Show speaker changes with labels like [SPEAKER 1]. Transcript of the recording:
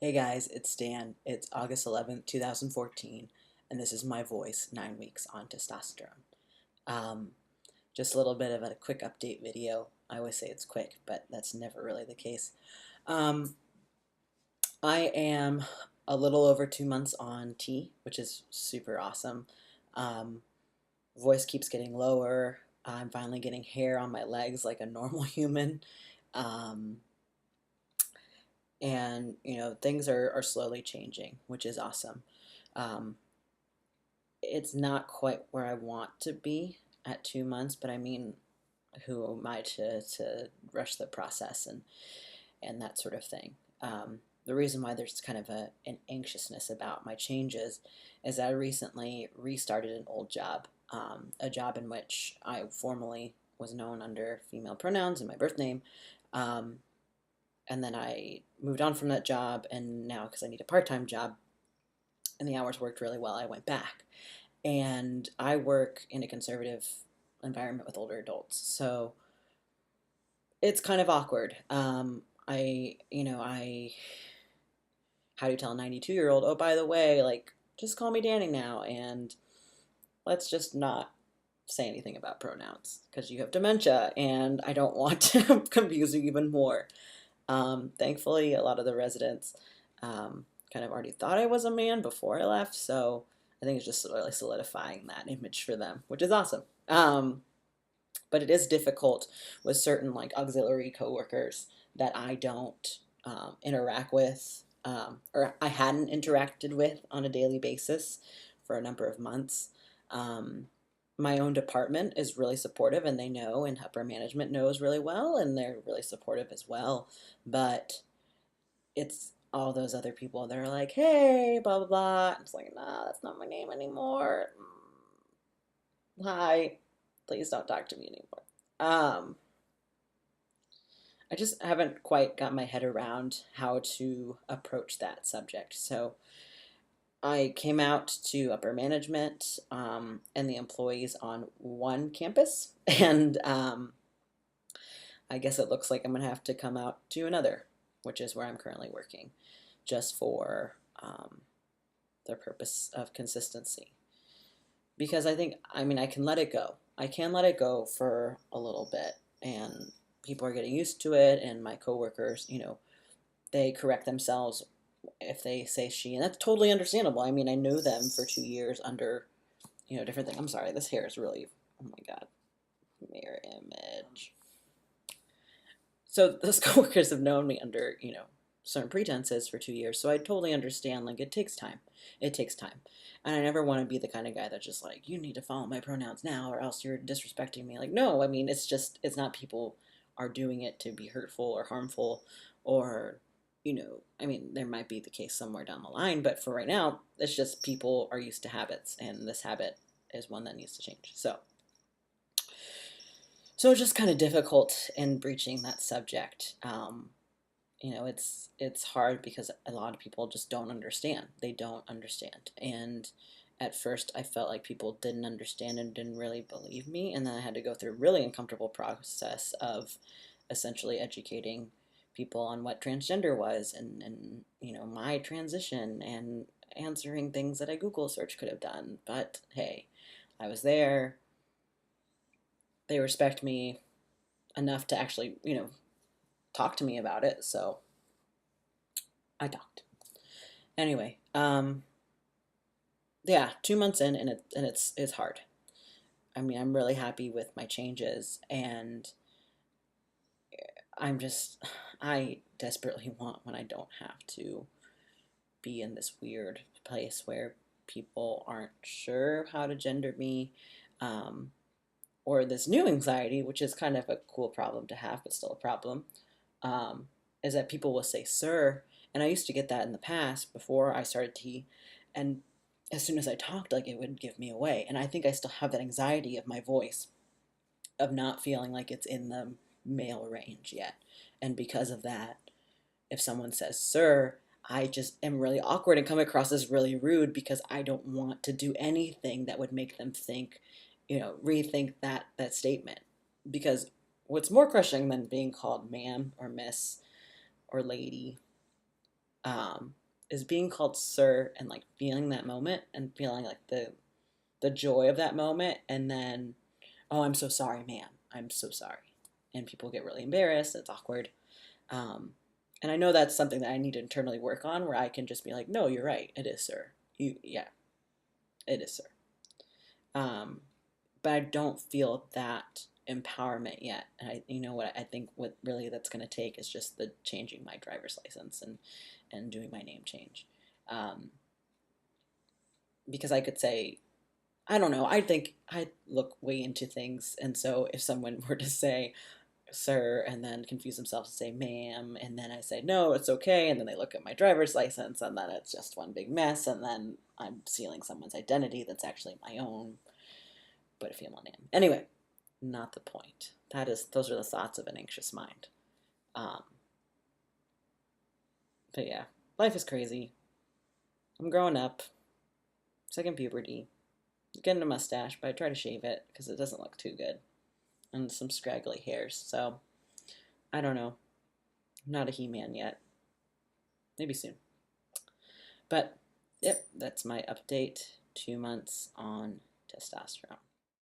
[SPEAKER 1] Hey guys, it's Dan. It's August 11th, 2014, and this is my voice 9 weeks on testosterone. Um, just a little bit of a quick update video. I always say it's quick, but that's never really the case. Um, I am a little over 2 months on T, which is super awesome. Um, Voice keeps getting lower. I'm finally getting hair on my legs like a normal human. Um, and things are slowly changing, which is awesome. um, it's not quite where I want to be at 2 months, but I mean, who am I to rush the process and that sort of thing. The reason why there's kind of an anxiousness about my changes is I recently restarted an old job, a job in which I formerly was known under female pronouns and my birth name. um, and then I moved on from that job, and now because I need a part-time job and the hours worked really well, I went back. And I work in a conservative environment with older adults, so it's kind of awkward. How do you tell a 92-year-old, oh, by the way, like, just call me Danny now, and let's just not say anything about pronouns because you have dementia, and I don't want to confuse you even more. Thankfully, a lot of the residents kind of already thought I was a man before I left, so I think it's just really solidifying that image for them, which is awesome. But it is difficult with certain like auxiliary coworkers that I don't interact with, or I hadn't interacted with on a daily basis for a number of months. My own department is really supportive, and they know, and upper management knows really well, and they're really supportive as well. But it's all those other people that are like, hey, blah, blah, blah. It's like, nah, that's not my name anymore. Hi, please don't talk to me anymore. I just haven't quite got my head around how to approach that subject. So I came out to upper management and the employees on one campus, and I guess it looks like I'm going to have to come out to another, which is where I'm currently working, just for the purpose of consistency. Because I mean, I can let it go. I can let it go for a little bit, and people are getting used to it, and my coworkers, they correct themselves if they say she, and that's totally understandable. I mean, I knew them for 2 years under, different things. I'm sorry, this hair is really, oh my God, mirror image. So those coworkers have known me under, certain pretenses for 2 years. So I totally understand, like, it takes time. It takes time. And I never want to be the kind of guy that's just like, you need to follow my pronouns now or else you're disrespecting me. Like, no, I mean, it's not people are doing it to be hurtful or harmful or, I mean, there might be the case somewhere down the line, but for right now, it's just people are used to habits, and this habit is one that needs to change. So it's just kind of difficult in breaching that subject. It's hard because a lot of people just don't understand. They don't understand. And at first I felt like people didn't understand and didn't really believe me, and then I had to go through a really uncomfortable process of essentially educating people on what transgender was and my transition, and answering things that a Google search could have done. But hey, I was there. They respect me enough to actually, talk to me about it, so I talked. Anyway, yeah, 2 months in, and it's hard. I mean, I'm really happy with my changes, and I desperately want when I don't have to be in this weird place where people aren't sure how to gender me, um, or this new anxiety, which is kind of a cool problem to have, but still a problem, is that people will say sir. And I used to get that in the past before I started T, and as soon as I talked, like, it would give me away. And I think I still have that anxiety of my voice, of not feeling like it's in the male range yet. And because of that, if someone says sir, I just am really awkward and come across as really rude because I don't want to do anything that would make them think, rethink that statement. Because what's more crushing than being called ma'am or miss or lady is being called sir and like feeling that moment and feeling like the joy of that moment, and then, oh, I'm so sorry, ma'am. I'm so sorry. And people get really embarrassed. It's awkward. Um, and I know that's something that I need to internally work on, where I can just be like, no, you're right. It is, sir. Yeah, it is, sir. Um, but I don't feel that empowerment yet. And you know what I think what really that's going to take is just the changing my driver's license and doing my name change. Um, because I could say, I don't know. I think I look way into things, and so if someone were to say sir and then confuse themselves and say ma'am, and then I say no, it's okay, and then they look at my driver's license, and then it's just one big mess, and then I'm stealing someone's identity that's actually my own, but a female name. Anyway, not the point. Those are the thoughts of an anxious mind. Um, but yeah, life is crazy. I'm growing up, second puberty, getting a mustache, but I try to shave it because it doesn't look too good, and some scraggly hairs. So I don't know. I'm not a He-Man yet. Maybe soon. But yep, that's my update. 2 months on testosterone.